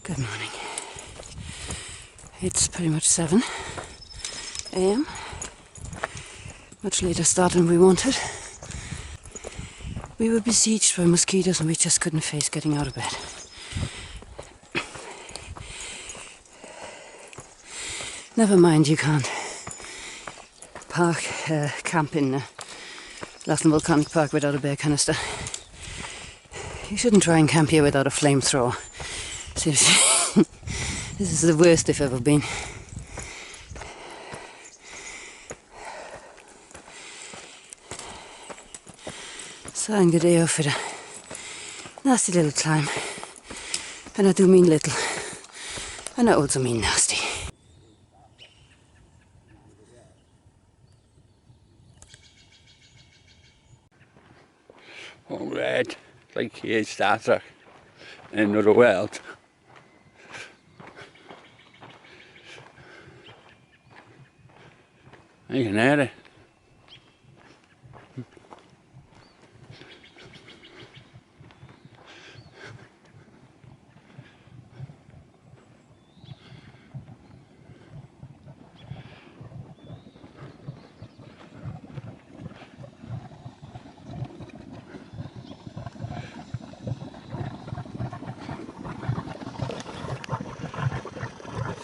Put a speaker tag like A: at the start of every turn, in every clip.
A: Good morning. It's pretty much 7 a.m. Much later start than we wanted. We were besieged by mosquitoes and we just couldn't face getting out of bed. Never mind, you can't camp in Latin Volcanic Park without a bear canister. You shouldn't try and camp here without a flamethrower. Seriously, this is the worst they've ever been. So I'm good day off for a nasty little climb. And I do mean little. And I also mean nasty.
B: Oh, red, like here Star Trek in another world. You can hear it.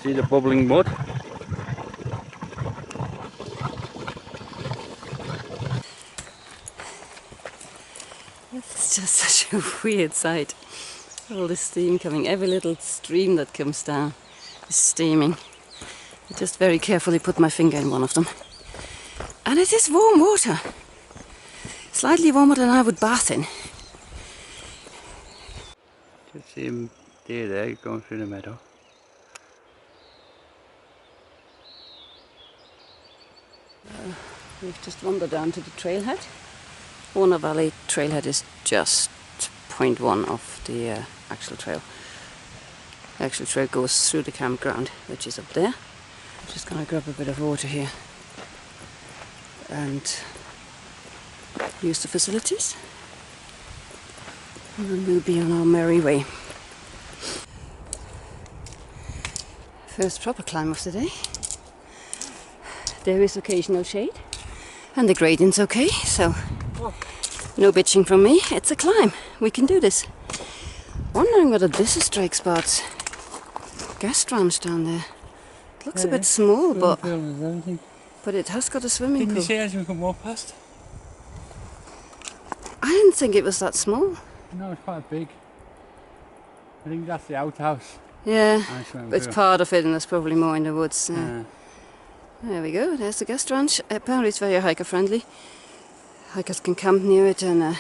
B: See the bubbling mud?
A: It's just such a weird sight. All this steam coming, every little stream that comes down is steaming. I just very carefully put my finger in one of them. And it is warm water. Slightly warmer than I would bath in.
B: Just see him there going through the meadow.
A: We've just wandered down to the trailhead. Warner Valley trailhead is just 0.1 of the actual trail. The actual trail goes through the campground, which is up there. I'm just going to grab a bit of water here and use the facilities. And then we'll be on our merry way. First proper climb of the day. There is occasional shade. And the gradient's okay, so no bitching from me. It's a climb. We can do this. Wondering whether this is Drake Spart's guest ranch down there. It looks a bit small, but it has got a swimming pool.
B: Didn't you see as we can walk past?
A: I didn't think it was that small.
B: No, it's quite big. I think that's the outhouse.
A: Yeah, it's part of it and there's probably more in the woods.
B: Yeah.
A: There we go, there's the guest ranch. Apparently it's very hiker friendly. Hikers can camp near it and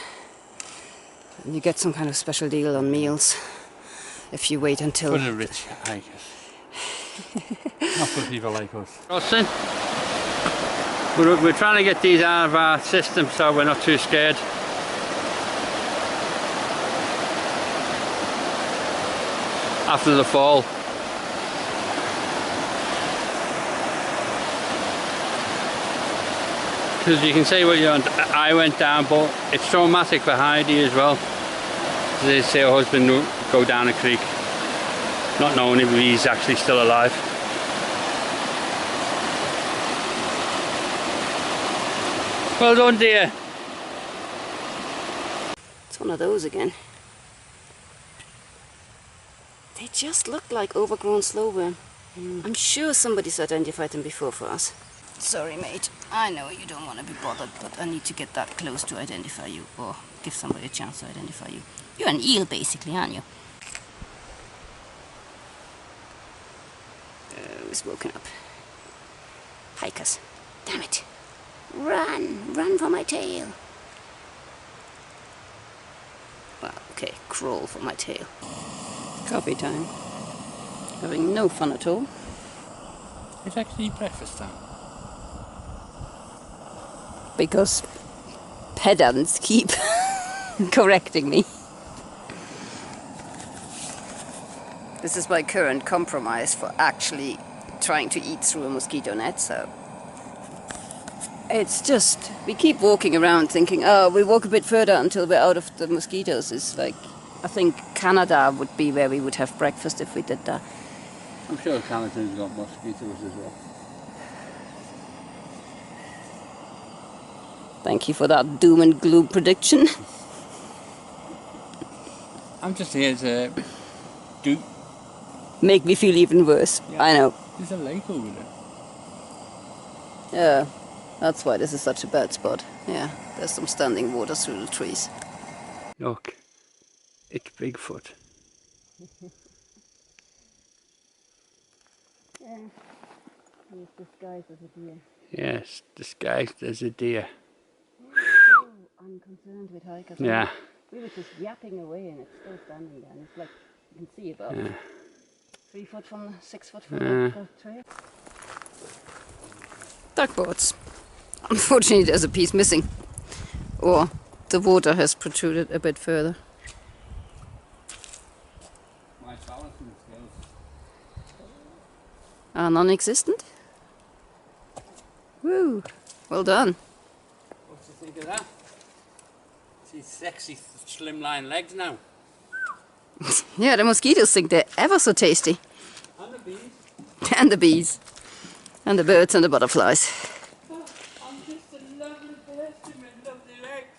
A: you get some kind of special deal on meals if you wait until...
B: For the rich hikers. Not for people like us. Crossing. We're trying to get these out of our system so we're not too scared. After the fall. Because you can see where I went down, but it's traumatic for Heidi as well. They see her husband go down a creek, not knowing if he's actually still alive. Well done, dear.
A: It's one of those again. They just look like overgrown slow worm. I'm sure somebody's identified them before for us. Sorry, mate. I know you don't want to be bothered, but I need to get that close to identify you, or give somebody a chance to identify you. You're an eel, basically, aren't you? Who's woken up? Hikers. Damn it. Run! Run for my tail. Well, okay, crawl for my tail. Coffee time. Having no fun at all.
B: It's actually breakfast time.
A: Because pedants keep correcting me. This is my current compromise for actually trying to eat through a mosquito net, so it's just, we keep walking around thinking, oh, we'll walk a bit further until we're out of the mosquitoes. It's like, I think Canada would be where we would have breakfast if we did that.
B: I'm sure Canada's got mosquitoes as well.
A: Thank you for that doom and gloom prediction.
B: I'm just here to do.
A: Make me feel even worse.
B: Yeah.
A: I know.
B: There's a lake over there.
A: Yeah, that's why this is such a bad spot. Yeah, there's some standing water through the trees.
B: Look, it's Bigfoot.
A: Yeah, he's disguised as a deer.
B: Yes, disguised as a deer.
A: So unconcerned with hikers.
B: Yeah.
A: We were just yapping away and it's still standing there. And it's like, you can see about 3 foot from the 6 foot from the trail. Duckboards. Unfortunately, there's a piece missing. Or the water has protruded a bit further.
B: My balancing skills
A: Are non-existent? Woo! Well done.
B: What do you think of that? These sexy slimline legs now.
A: Yeah, the mosquitoes think they're ever so tasty.
B: And the bees.
A: And the bees. And the birds and the butterflies.
B: Oh, I'm just a lovely person with lovely legs.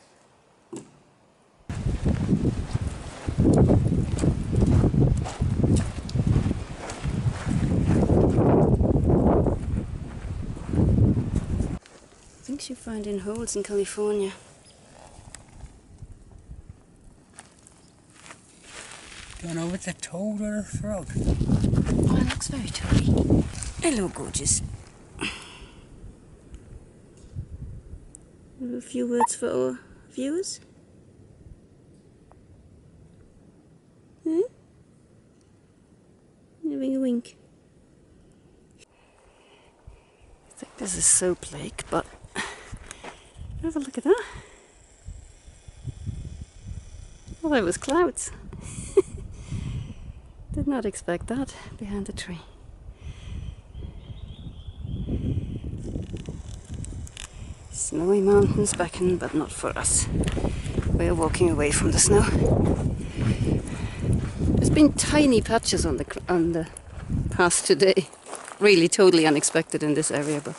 A: Things you find in holes in California.
B: Do you know if it's a toad or a frog?
A: Oh, it looks very toady. Hello, gorgeous. A few words for our viewers? Hmm? Having a wink. I think this is Soap Lake, but have a look at that. Oh, there was clouds. Did not expect that behind the tree. Snowy mountains beckon, but not for us. We are walking away from the snow. There's been tiny patches on the path today. Really totally unexpected in this area, but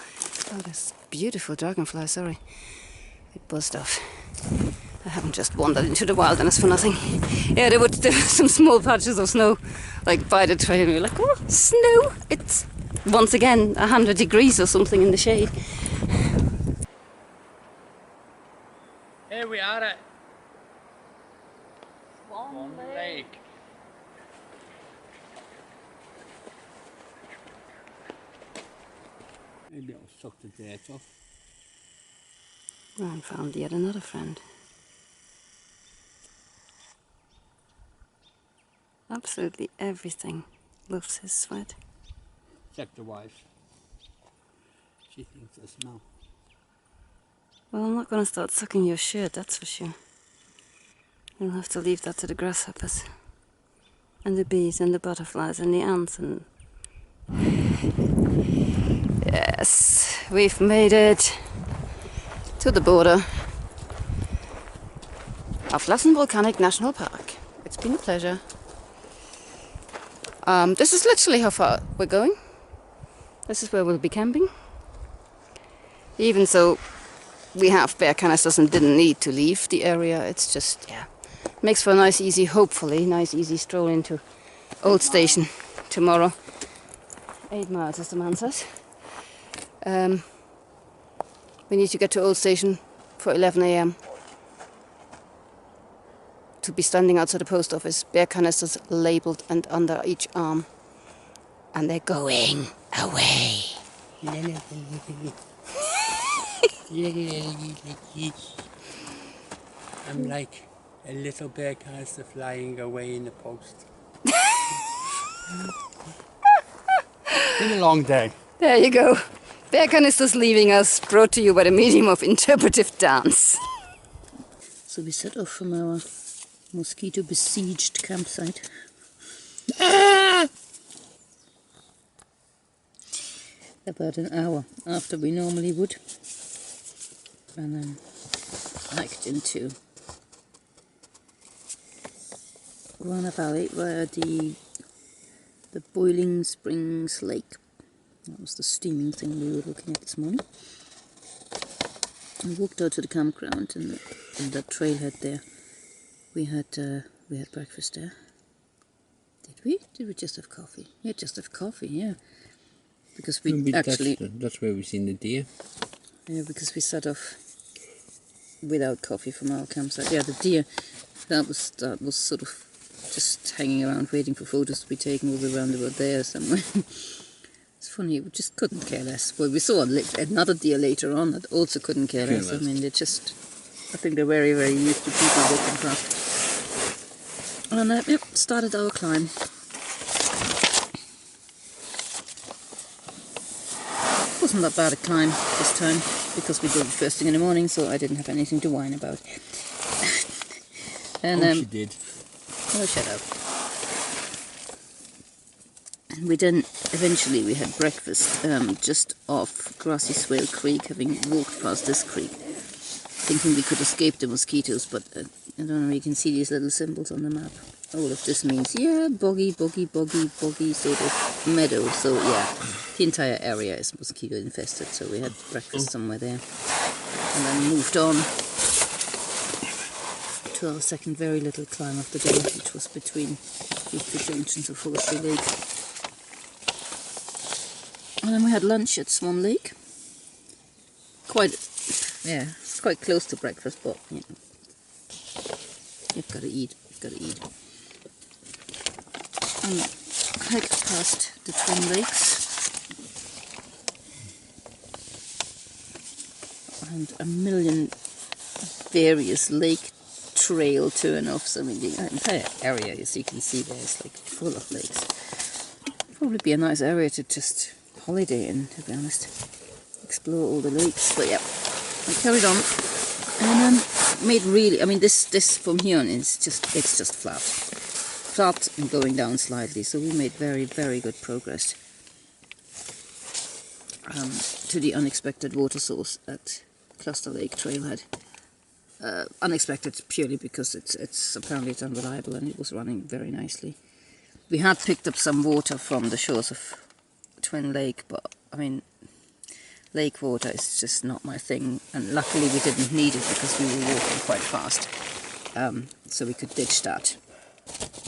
A: oh, this beautiful dragonfly, sorry. It buzzed off. I haven't just wandered into the wilderness for nothing. Yeah, there were some small patches of snow, like by the trail, and we were like, oh, snow! It's once again 100 degrees or something in the shade.
B: Here we are at Swan Lake. Maybe it'll suck the dirt off.
A: Ryan found yet another friend. Absolutely everything loves his sweat.
B: Except the wife. She thinks I smell.
A: Well, I'm not going to start sucking your shirt, that's for sure. You'll have to leave that to the grasshoppers. And the bees and the butterflies and the ants and... Yes, we've made it to the border of Lassen Volcanic National Park. It's been a pleasure. This is literally how far we're going. This is where we'll be camping. Even so, we have bear canisters and didn't need to leave the area. It's just, yeah, makes for a nice, easy, hopefully, nice, easy stroll into Old Station tomorrow. 8 miles, as the man says. We need to get to Old Station for 11 AM. To be standing outside the post office, bear canisters labelled and under each arm. And they're going away.
B: I'm like a little bear canister flying away in the post. It's been a long day.
A: There you go. Bear canisters leaving us, brought to you by the medium of interpretive dance. So we set off from our mosquito-besieged campsite. About an hour after we normally would. And then hiked into Rana Valley via the Boiling Springs Lake. That was the steaming thing we were looking at this morning. We walked out to the campground and that trailhead there. We had breakfast there. Did we? Did we just have coffee? Yeah, just have coffee. Yeah, because we actually
B: that's where we seen the deer.
A: Yeah, because we set off without coffee from our campsite. Yeah, the deer. That was sort of just hanging around waiting for photos to be taken over the roundabout there somewhere. It's funny, we just couldn't care less. Well, we saw another deer later on that also couldn't care less. I mean, I think they're very, very used to people walking past. And yep, started our climb. Wasn't that bad a climb this time, because we did it first thing in the morning, so I didn't have anything to whine about. And
B: she did.
A: Oh, shut up. And we then, eventually we had breakfast just off Grassy Swale Creek, having walked past this creek, thinking we could escape the mosquitoes, but I don't know, you can see these little symbols on the map. All of this means, yeah, boggy sort of meadow, so yeah, the entire area is mosquito infested, so we had breakfast somewhere there. And then moved on to our second very little climb of the day, which was between these two junctions of Forestry Lake. And then we had lunch at Swan Lake. It's quite close to breakfast, but you know, you've got to eat. And hiked past the Twin Lakes and a million various lake trail turn-offs. I mean, the entire area, as you can see there, is like full of lakes. Probably be a nice area to just holiday in, to be honest. Explore all the lakes. But yeah, I carried on and made really. I mean, this from here on it's just flat and going down slightly. So we made very, very good progress to the unexpected water source at Cluster Lake Trailhead. Unexpected purely because it's apparently it's unreliable and it was running very nicely. We had picked up some water from the shores of Twin Lake, but I mean, lake water is just not my thing, and luckily we didn't need it because we were walking quite fast, so we could ditch that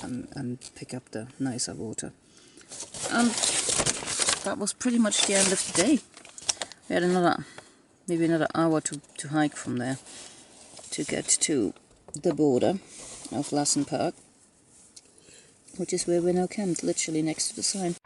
A: and pick up the nicer water. And that was pretty much the end of the day. We had maybe another hour to hike from there to get to the border of Lassen Park, which is where we're now camped, literally next to the sign.